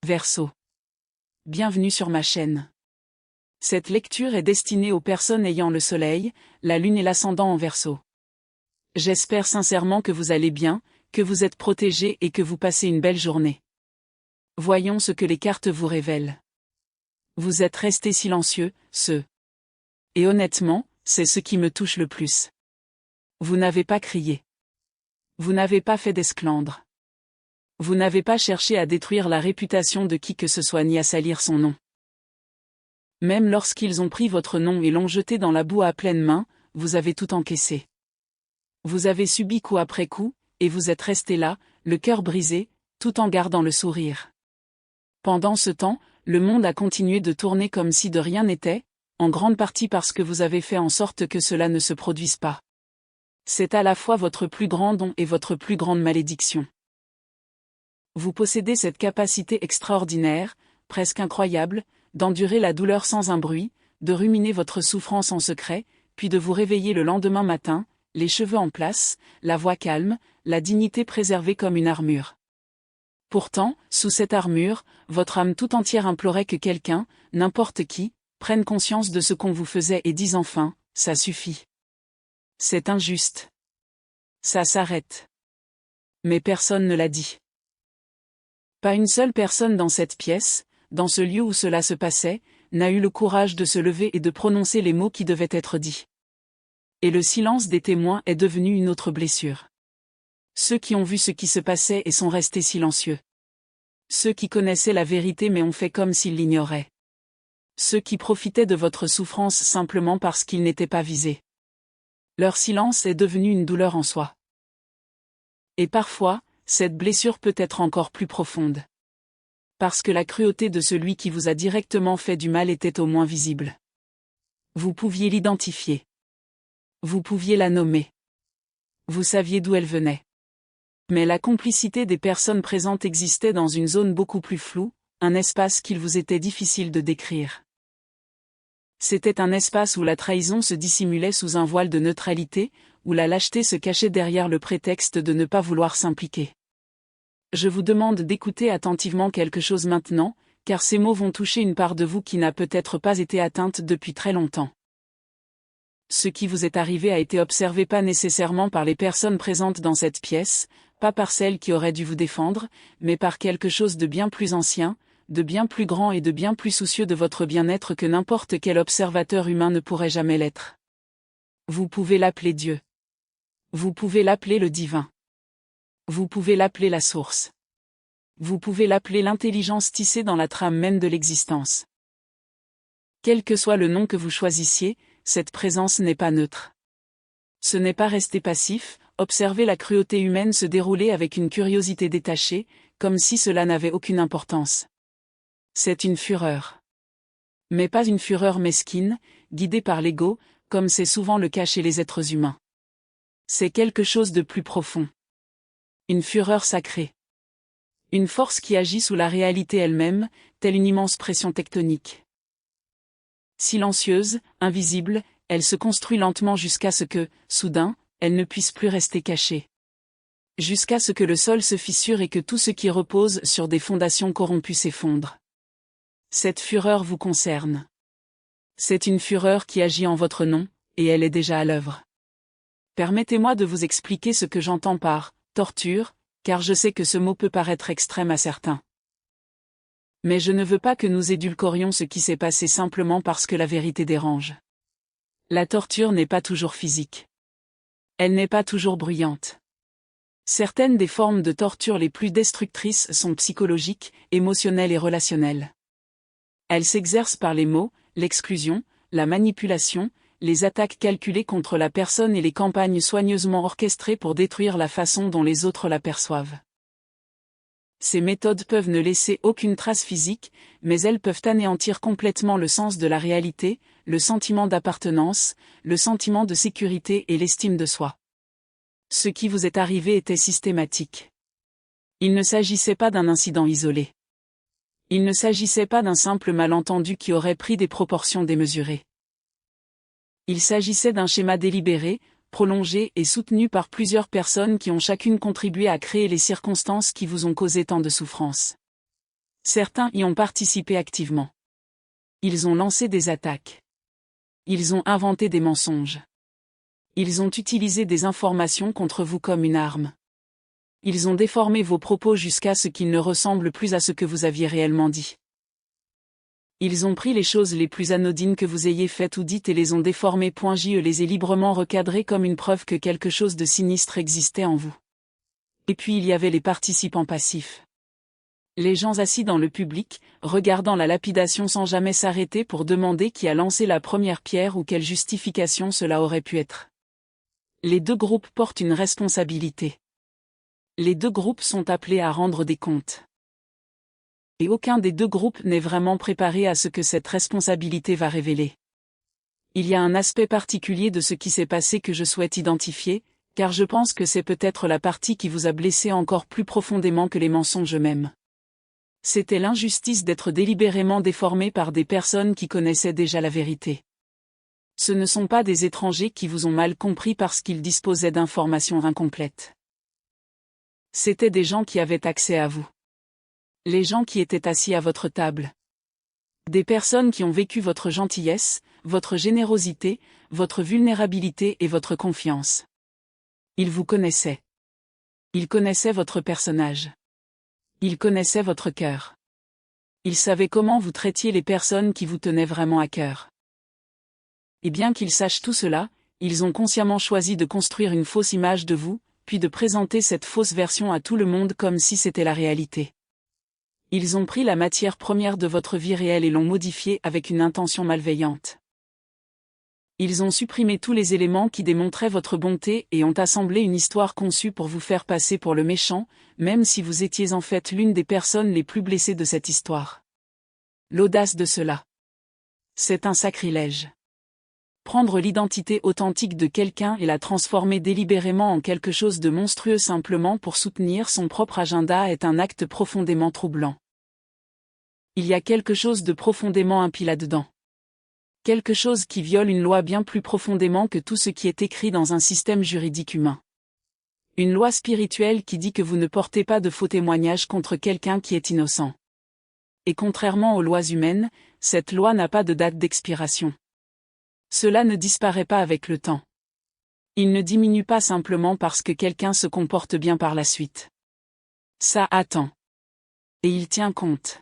Verseau. Bienvenue sur ma chaîne. Cette lecture est destinée aux personnes ayant le soleil, la lune et l'ascendant en Verseau. J'espère sincèrement que vous allez bien, que vous êtes protégés et que vous passez une belle journée. Voyons ce que les cartes vous révèlent. Vous êtes resté silencieux, Et honnêtement, c'est ce qui me touche le plus. Vous n'avez pas crié. Vous n'avez pas fait d'esclandre. Vous n'avez pas cherché à détruire la réputation de qui que ce soit ni à salir son nom. Même lorsqu'ils ont pris votre nom et l'ont jeté dans la boue à pleine main, vous avez tout encaissé. Vous avez subi coup après coup, et vous êtes resté là, le cœur brisé, tout en gardant le sourire. Pendant ce temps, le monde a continué de tourner comme si de rien n'était, en grande partie parce que vous avez fait en sorte que cela ne se produise pas. C'est à la fois votre plus grand don et votre plus grande malédiction. Vous possédez cette capacité extraordinaire, presque incroyable, d'endurer la douleur sans un bruit, de ruminer votre souffrance en secret, puis de vous réveiller le lendemain matin, les cheveux en place, la voix calme, la dignité préservée comme une armure. Pourtant, sous cette armure, votre âme tout entière implorait que quelqu'un, n'importe qui, prenne conscience de ce qu'on vous faisait et dise enfin, ça suffit. C'est injuste. Ça s'arrête. Mais personne ne l'a dit. Pas une seule personne dans cette pièce, dans ce lieu où cela se passait, n'a eu le courage de se lever et de prononcer les mots qui devaient être dits. Et le silence des témoins est devenu une autre blessure. Ceux qui ont vu ce qui se passait et sont restés silencieux. Ceux qui connaissaient la vérité mais ont fait comme s'ils l'ignoraient. Ceux qui profitaient de votre souffrance simplement parce qu'ils n'étaient pas visés. Leur silence est devenu une douleur en soi. Et parfois, cette blessure peut être encore plus profonde. Parce que la cruauté de celui qui vous a directement fait du mal était au moins visible. Vous pouviez l'identifier. Vous pouviez la nommer. Vous saviez d'où elle venait. Mais la complicité des personnes présentes existait dans une zone beaucoup plus floue, un espace qu'il vous était difficile de décrire. C'était un espace où la trahison se dissimulait sous un voile de neutralité, où la lâcheté se cachait derrière le prétexte de ne pas vouloir s'impliquer. Je vous demande d'écouter attentivement quelque chose maintenant, car ces mots vont toucher une part de vous qui n'a peut-être pas été atteinte depuis très longtemps. Ce qui vous est arrivé a été observé pas nécessairement par les personnes présentes dans cette pièce, pas par celles qui auraient dû vous défendre, mais par quelque chose de bien plus ancien, de bien plus grand et de bien plus soucieux de votre bien-être que n'importe quel observateur humain ne pourrait jamais l'être. Vous pouvez l'appeler Dieu. Vous pouvez l'appeler le divin. Vous pouvez l'appeler la source. Vous pouvez l'appeler l'intelligence tissée dans la trame même de l'existence. Quel que soit le nom que vous choisissiez, cette présence n'est pas neutre. Ce n'est pas rester passif, observer la cruauté humaine se dérouler avec une curiosité détachée, comme si cela n'avait aucune importance. C'est une fureur. Mais pas une fureur mesquine, guidée par l'ego, comme c'est souvent le cas chez les êtres humains. C'est quelque chose de plus profond. Une fureur sacrée. Une force qui agit sous la réalité elle-même, telle une immense pression tectonique. Silencieuse, invisible, elle se construit lentement jusqu'à ce que, soudain, elle ne puisse plus rester cachée. Jusqu'à ce que le sol se fissure et que tout ce qui repose sur des fondations corrompues s'effondre. Cette fureur vous concerne. C'est une fureur qui agit en votre nom, et elle est déjà à l'œuvre. Permettez-moi de vous expliquer ce que j'entends par torture, car je sais que ce mot peut paraître extrême à certains. Mais je ne veux pas que nous édulcorions ce qui s'est passé simplement parce que la vérité dérange. La torture n'est pas toujours physique. Elle n'est pas toujours bruyante. Certaines des formes de torture les plus destructrices sont psychologiques, émotionnelles et relationnelles. Elles s'exercent par les mots, l'exclusion, la manipulation, les attaques calculées contre la personne et les campagnes soigneusement orchestrées pour détruire la façon dont les autres la perçoivent. Ces méthodes peuvent ne laisser aucune trace physique, mais elles peuvent anéantir complètement le sens de la réalité, le sentiment d'appartenance, le sentiment de sécurité et l'estime de soi. Ce qui vous est arrivé était systématique. Il ne s'agissait pas d'un incident isolé. Il ne s'agissait pas d'un simple malentendu qui aurait pris des proportions démesurées. Il s'agissait d'un schéma délibéré, prolongé et soutenu par plusieurs personnes qui ont chacune contribué à créer les circonstances qui vous ont causé tant de souffrance. Certains y ont participé activement. Ils ont lancé des attaques. Ils ont inventé des mensonges. Ils ont utilisé des informations contre vous comme une arme. Ils ont déformé vos propos jusqu'à ce qu'ils ne ressemblent plus à ce que vous aviez réellement dit. Ils ont pris les choses les plus anodines que vous ayez faites ou dites et les ont déformées. Je les ai librement recadrées comme une preuve que quelque chose de sinistre existait en vous. Et puis il y avait les participants passifs. Les gens assis dans le public, regardant la lapidation sans jamais s'arrêter pour demander qui a lancé la première pierre ou quelle justification cela aurait pu être. Les deux groupes portent une responsabilité. Les deux groupes sont appelés à rendre des comptes. Et aucun des deux groupes n'est vraiment préparé à ce que cette responsabilité va révéler. Il y a un aspect particulier de ce qui s'est passé que je souhaite identifier, car je pense que c'est peut-être la partie qui vous a blessé encore plus profondément que les mensonges eux-mêmes. C'était l'injustice d'être délibérément déformé par des personnes qui connaissaient déjà la vérité. Ce ne sont pas des étrangers qui vous ont mal compris parce qu'ils disposaient d'informations incomplètes. C'étaient des gens qui avaient accès à vous. Les gens qui étaient assis à votre table. Des personnes qui ont vécu votre gentillesse, votre générosité, votre vulnérabilité et votre confiance. Ils vous connaissaient. Ils connaissaient votre personnage. Ils connaissaient votre cœur. Ils savaient comment vous traitiez les personnes qui vous tenaient vraiment à cœur. Et bien qu'ils sachent tout cela, ils ont consciemment choisi de construire une fausse image de vous, puis de présenter cette fausse version à tout le monde comme si c'était la réalité. Ils ont pris la matière première de votre vie réelle et l'ont modifiée avec une intention malveillante. Ils ont supprimé tous les éléments qui démontraient votre bonté et ont assemblé une histoire conçue pour vous faire passer pour le méchant, même si vous étiez en fait l'une des personnes les plus blessées de cette histoire. L'audace de cela. C'est un sacrilège. Prendre l'identité authentique de quelqu'un et la transformer délibérément en quelque chose de monstrueux simplement pour soutenir son propre agenda est un acte profondément troublant. Il y a quelque chose de profondément impie là-dedans. Quelque chose qui viole une loi bien plus profondément que tout ce qui est écrit dans un système juridique humain. Une loi spirituelle qui dit que vous ne portez pas de faux témoignages contre quelqu'un qui est innocent. Et contrairement aux lois humaines, cette loi n'a pas de date d'expiration. Cela ne disparaît pas avec le temps. Il ne diminue pas simplement parce que quelqu'un se comporte bien par la suite. Ça attend. Et il tient compte.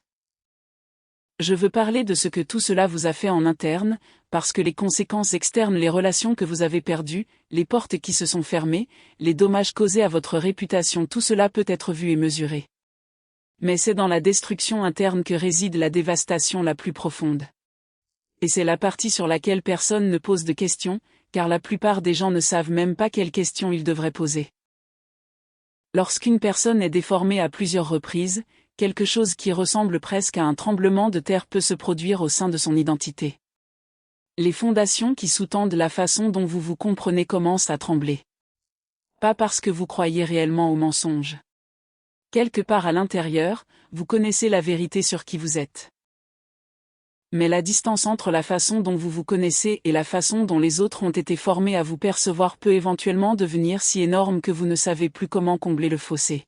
Je veux parler de ce que tout cela vous a fait en interne, parce que les conséquences externes, les relations que vous avez perdues, les portes qui se sont fermées, les dommages causés à votre réputation, tout cela peut être vu et mesuré. Mais c'est dans la destruction interne que réside la dévastation la plus profonde. Et c'est la partie sur laquelle personne ne pose de questions, car la plupart des gens ne savent même pas quelles questions ils devraient poser. Lorsqu'une personne est déformée à plusieurs reprises, quelque chose qui ressemble presque à un tremblement de terre peut se produire au sein de son identité. Les fondations qui sous-tendent la façon dont vous vous comprenez commencent à trembler. Pas parce que vous croyez réellement au mensonge. Quelque part à l'intérieur, vous connaissez la vérité sur qui vous êtes. Mais la distance entre la façon dont vous vous connaissez et la façon dont les autres ont été formés à vous percevoir peut éventuellement devenir si énorme que vous ne savez plus comment combler le fossé.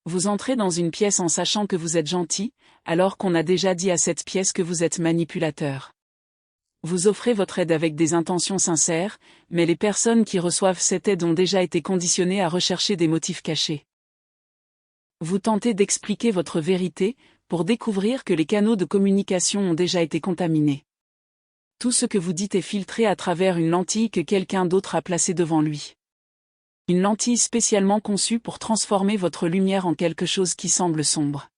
Vous entrez dans une pièce en sachant que vous êtes gentil, alors qu'on a déjà dit à cette pièce que vous êtes manipulateur. Vous offrez votre aide avec des intentions sincères, mais les personnes qui reçoivent cette aide ont déjà été conditionnées à rechercher des motifs cachés. Vous tentez d'expliquer votre vérité, pour découvrir que les canaux de communication ont déjà été contaminés. Tout ce que vous dites est filtré à travers une lentille que quelqu'un d'autre a placée devant lui. Une lentille spécialement conçue pour transformer votre lumière en quelque chose qui semble sombre.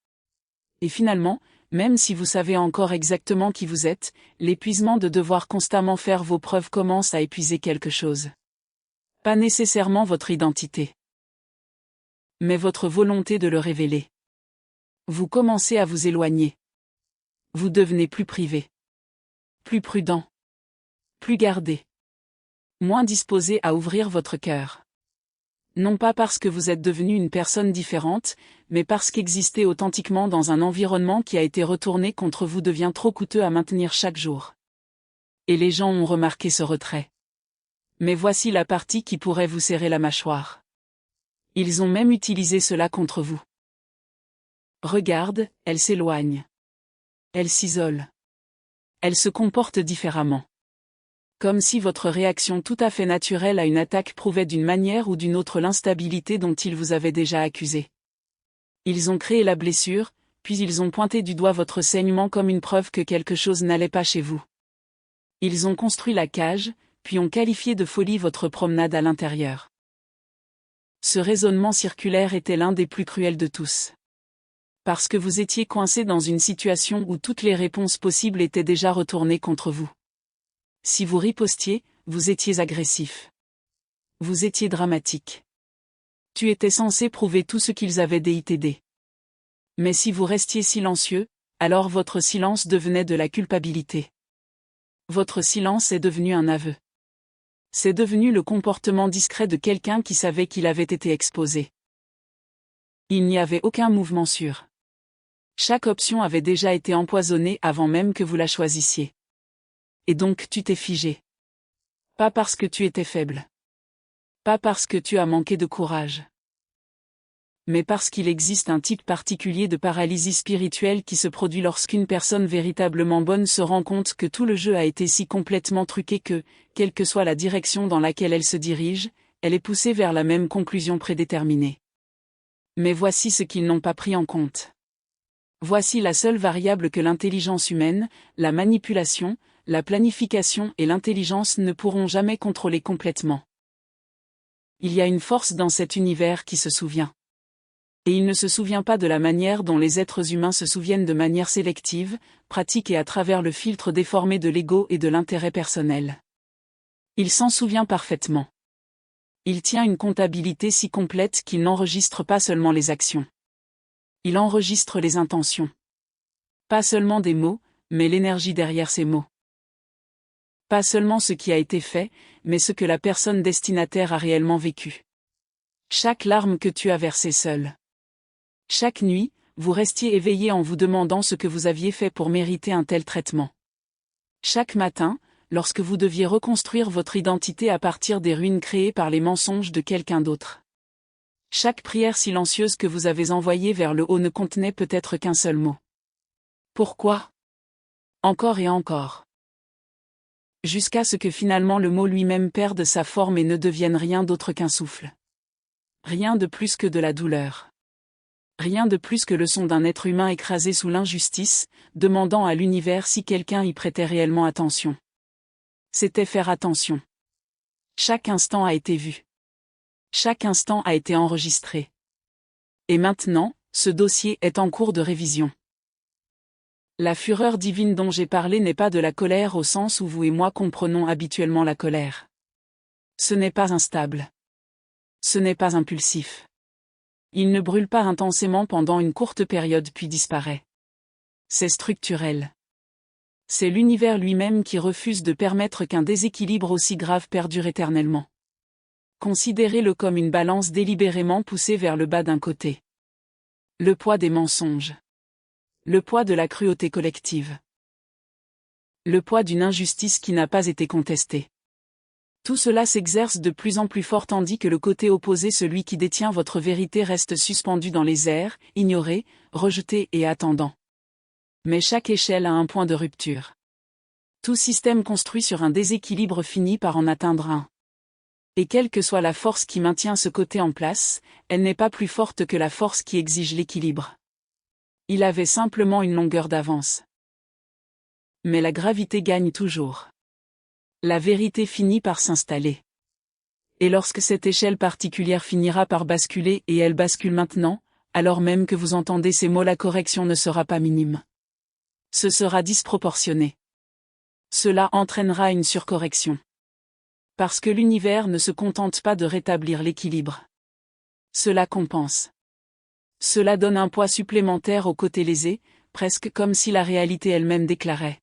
Et finalement, même si vous savez encore exactement qui vous êtes, l'épuisement de devoir constamment faire vos preuves commence à épuiser quelque chose. Pas nécessairement votre identité, mais votre volonté de le révéler. Vous commencez à vous éloigner. Vous devenez plus privé. Plus prudent. Plus gardé. Moins disposé à ouvrir votre cœur. Non pas parce que vous êtes devenu une personne différente, mais parce qu'exister authentiquement dans un environnement qui a été retourné contre vous devient trop coûteux à maintenir chaque jour. Et les gens ont remarqué ce retrait. Mais voici la partie qui pourrait vous serrer la mâchoire. Ils ont même utilisé cela contre vous. Regarde, elle s'éloigne. Elle s'isole. Elle se comporte différemment. Comme si votre réaction tout à fait naturelle à une attaque prouvait d'une manière ou d'une autre l'instabilité dont ils vous avaient déjà accusé. Ils ont créé la blessure, puis ils ont pointé du doigt votre saignement comme une preuve que quelque chose n'allait pas chez vous. Ils ont construit la cage, puis ont qualifié de folie votre promenade à l'intérieur. Ce raisonnement circulaire était l'un des plus cruels de tous. Parce que vous étiez coincé dans une situation où toutes les réponses possibles étaient déjà retournées contre vous. Si vous ripostiez, vous étiez agressif. Vous étiez dramatique. Tu étais censé prouver tout ce qu'ils avaient dit. Mais si vous restiez silencieux, alors votre silence devenait de la culpabilité. Votre silence est devenu un aveu. C'est devenu le comportement discret de quelqu'un qui savait qu'il avait été exposé. Il n'y avait aucun mouvement sûr. Chaque option avait déjà été empoisonnée avant même que vous la choisissiez. Et donc tu t'es figé. Pas parce que tu étais faible. Pas parce que tu as manqué de courage. Mais parce qu'il existe un type particulier de paralysie spirituelle qui se produit lorsqu'une personne véritablement bonne se rend compte que tout le jeu a été si complètement truqué que, quelle que soit la direction dans laquelle elle se dirige, elle est poussée vers la même conclusion prédéterminée. Mais voici ce qu'ils n'ont pas pris en compte. Voici la seule variable que l'intelligence humaine, la manipulation, la planification et l'intelligence ne pourront jamais contrôler complètement. Il y a une force dans cet univers qui se souvient. Et il ne se souvient pas de la manière dont les êtres humains se souviennent de manière sélective, pratique et à travers le filtre déformé de l'ego et de l'intérêt personnel. Il s'en souvient parfaitement. Il tient une comptabilité si complète qu'il n'enregistre pas seulement les actions. Il enregistre les intentions. Pas seulement des mots, mais l'énergie derrière ces mots. Pas seulement ce qui a été fait, mais ce que la personne destinataire a réellement vécu. Chaque larme que tu as versée seule. Chaque nuit, vous restiez éveillé en vous demandant ce que vous aviez fait pour mériter un tel traitement. Chaque matin, lorsque vous deviez reconstruire votre identité à partir des ruines créées par les mensonges de quelqu'un d'autre. Chaque prière silencieuse que vous avez envoyée vers le haut ne contenait peut-être qu'un seul mot. Pourquoi ? Encore et encore. Jusqu'à ce que finalement le mot lui-même perde sa forme et ne devienne rien d'autre qu'un souffle. Rien de plus que de la douleur. Rien de plus que le son d'un être humain écrasé sous l'injustice, demandant à l'univers si quelqu'un y prêtait réellement attention. C'était faire attention. Chaque instant a été vu. Chaque instant a été enregistré. Et maintenant, ce dossier est en cours de révision. La fureur divine dont j'ai parlé n'est pas de la colère au sens où vous et moi comprenons habituellement la colère. Ce n'est pas instable. Ce n'est pas impulsif. Il ne brûle pas intensément pendant une courte période puis disparaît. C'est structurel. C'est l'univers lui-même qui refuse de permettre qu'un déséquilibre aussi grave perdure éternellement. Considérez-le comme une balance délibérément poussée vers le bas d'un côté. Le poids des mensonges. Le poids de la cruauté collective. Le poids d'une injustice qui n'a pas été contestée. Tout cela s'exerce de plus en plus fort tandis que le côté opposé, celui qui détient votre vérité, reste suspendu dans les airs, ignoré, rejeté et attendant. Mais chaque échelle a un point de rupture. Tout système construit sur un déséquilibre finit par en atteindre un. Et quelle que soit la force qui maintient ce côté en place, elle n'est pas plus forte que la force qui exige l'équilibre. Il avait simplement une longueur d'avance. Mais la gravité gagne toujours. La vérité finit par s'installer. Et lorsque cette échelle particulière finira par basculer, et elle bascule maintenant, alors même que vous entendez ces mots, la correction ne sera pas minime. Ce sera disproportionné. Cela entraînera une surcorrection. Parce que l'univers ne se contente pas de rétablir l'équilibre. Cela compense. Cela donne un poids supplémentaire au côté lésé, presque comme si la réalité elle-même déclarait.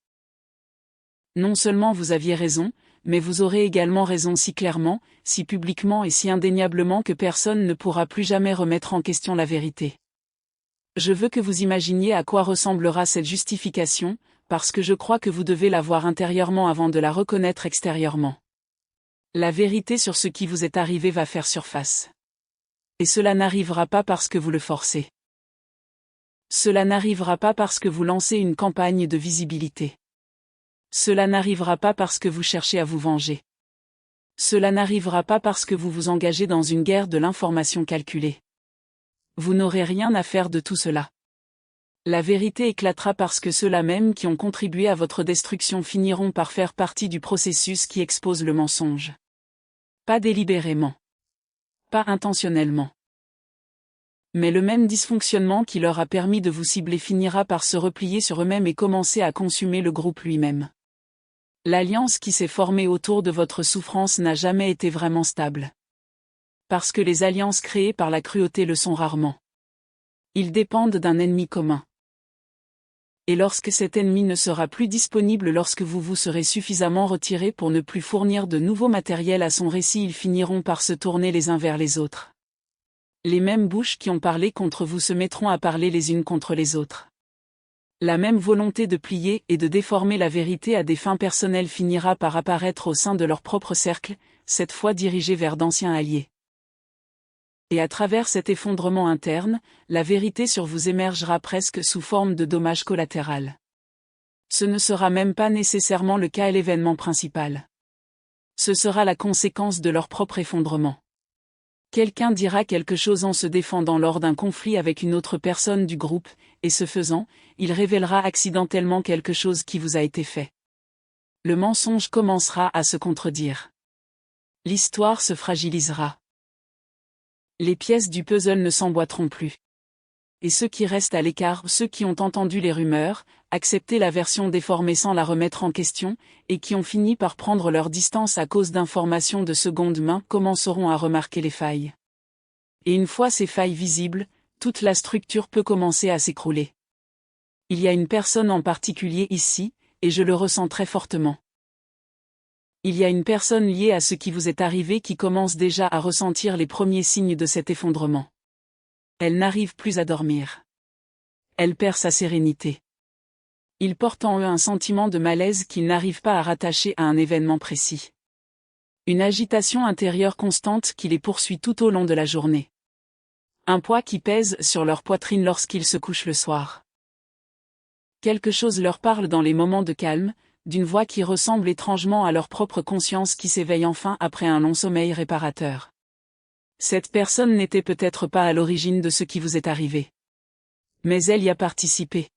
Non seulement vous aviez raison, mais vous aurez également raison si clairement, si publiquement et si indéniablement que personne ne pourra plus jamais remettre en question la vérité. Je veux que vous imaginiez à quoi ressemblera cette justification, parce que je crois que vous devez la voir intérieurement avant de la reconnaître extérieurement. La vérité sur ce qui vous est arrivé va faire surface. Et cela n'arrivera pas parce que vous le forcez. Cela n'arrivera pas parce que vous lancez une campagne de visibilité. Cela n'arrivera pas parce que vous cherchez à vous venger. Cela n'arrivera pas parce que vous vous engagez dans une guerre de l'information calculée. Vous n'aurez rien à faire de tout cela. La vérité éclatera parce que ceux-là même qui ont contribué à votre destruction finiront par faire partie du processus qui expose le mensonge. Pas délibérément. Pas intentionnellement. Mais le même dysfonctionnement qui leur a permis de vous cibler finira par se replier sur eux-mêmes et commencer à consumer le groupe lui-même. L'alliance qui s'est formée autour de votre souffrance n'a jamais été vraiment stable. Parce que les alliances créées par la cruauté le sont rarement. Ils dépendent d'un ennemi commun. Et lorsque cet ennemi ne sera plus disponible, lorsque vous vous serez suffisamment retiré pour ne plus fournir de nouveau matériel à son récit, ils finiront par se tourner les uns vers les autres. Les mêmes bouches qui ont parlé contre vous se mettront à parler les unes contre les autres. La même volonté de plier et de déformer la vérité à des fins personnelles finira par apparaître au sein de leur propre cercle, cette fois dirigé vers d'anciens alliés. Et à travers cet effondrement interne, la vérité sur vous émergera presque sous forme de dommage collatéral. Ce ne sera même pas nécessairement le cas et l'événement principal. Ce sera la conséquence de leur propre effondrement. Quelqu'un dira quelque chose en se défendant lors d'un conflit avec une autre personne du groupe, et ce faisant, il révélera accidentellement quelque chose qui vous a été fait. Le mensonge commencera à se contredire. L'histoire se fragilisera. Les pièces du puzzle ne s'emboîteront plus. Et ceux qui restent à l'écart, ceux qui ont entendu les rumeurs, accepté la version déformée sans la remettre en question, et qui ont fini par prendre leur distance à cause d'informations de seconde main, commenceront à remarquer les failles. Et une fois ces failles visibles, toute la structure peut commencer à s'écrouler. Il y a une personne en particulier ici, et je le ressens très fortement. Il y a une personne liée à ce qui vous est arrivé qui commence déjà à ressentir les premiers signes de cet effondrement. Elle n'arrive plus à dormir. Elle perd sa sérénité. Ils portent en eux un sentiment de malaise qu'ils n'arrivent pas à rattacher à un événement précis. Une agitation intérieure constante qui les poursuit tout au long de la journée. Un poids qui pèse sur leur poitrine lorsqu'ils se couchent le soir. Quelque chose leur parle dans les moments de calme, d'une voix qui ressemble étrangement à leur propre conscience qui s'éveille enfin après un long sommeil réparateur. Cette personne n'était peut-être pas à l'origine de ce qui vous est arrivé. Mais elle y a participé.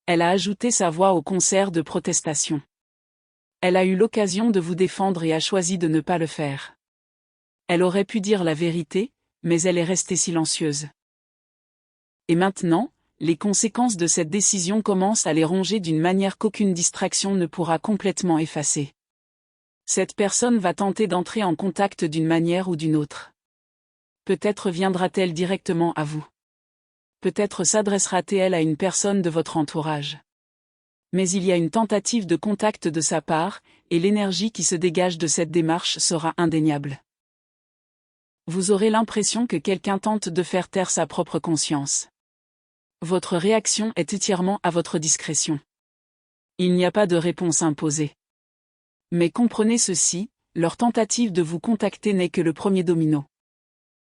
Elle a ajouté sa voix au concert de protestation. Elle a eu l'occasion de vous défendre et a choisi de ne pas le faire. Elle aurait pu dire la vérité, mais elle est restée silencieuse. Et maintenant, les conséquences de cette décision commencent à les ronger d'une manière qu'aucune distraction ne pourra complètement effacer. Cette personne va tenter d'entrer en contact d'une manière ou d'une autre. Peut-être viendra-t-elle directement à vous. Peut-être s'adressera-t-elle à une personne de votre entourage. Mais il y a une tentative de contact de sa part, et l'énergie qui se dégage de cette démarche sera indéniable. Vous aurez l'impression que quelqu'un tente de faire taire sa propre conscience. Votre réaction est entièrement à votre discrétion. Il n'y a pas de réponse imposée. Mais comprenez ceci, leur tentative de vous contacter n'est que le premier domino.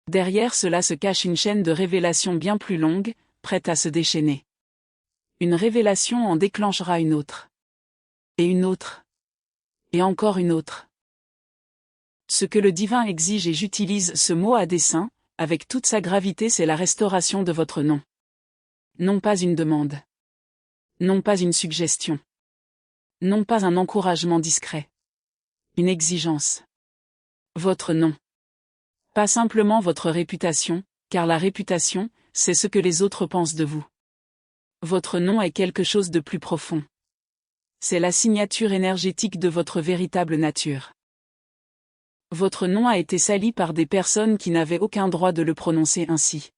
Derrière cela se cache une chaîne de révélations bien plus longue, prête à se déchaîner. Une révélation en déclenchera une autre. Et une autre. Et encore une autre. Ce que le divin exige, et j'utilise ce mot à dessein, avec toute sa gravité, c'est la restauration de votre nom. Non pas une demande. Non pas une suggestion. Non pas un encouragement discret. Une exigence. Votre nom. Pas simplement votre réputation, car la réputation, c'est ce que les autres pensent de vous. Votre nom est quelque chose de plus profond. C'est la signature énergétique de votre véritable nature. Votre nom a été sali par des personnes qui n'avaient aucun droit de le prononcer ainsi.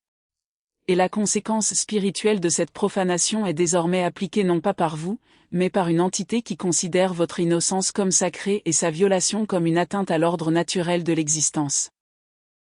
Et la conséquence spirituelle de cette profanation est désormais appliquée non pas par vous, mais par une entité qui considère votre innocence comme sacrée et sa violation comme une atteinte à l'ordre naturel de l'existence.